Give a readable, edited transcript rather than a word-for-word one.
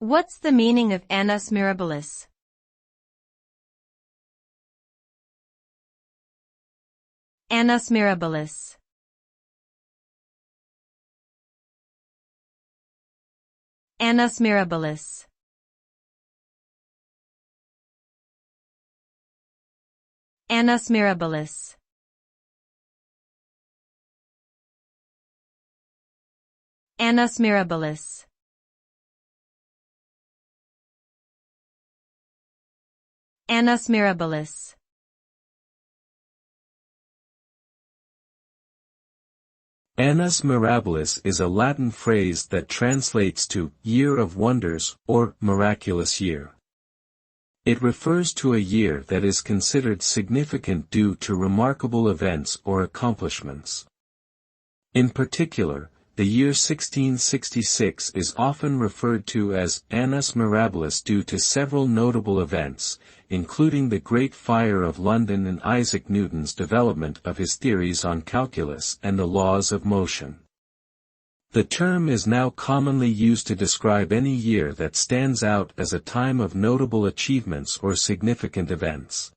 What's the meaning of annus mirabilis? Annus mirabilis. Annus mirabilis. Annus mirabilis. Annus mirabilis. Annus mirabilis. Annus mirabilis is a Latin phrase that translates to year of wonders or miraculous year. It refers to a year that is considered significant due to remarkable events or accomplishments. In particular, the year 1666 is often referred to as annus mirabilis due to several notable events, including the Great Fire of London and Isaac Newton's development of his theories on calculus and the laws of motion. The term is now commonly used to describe any year that stands out as a time of notable achievements or significant events.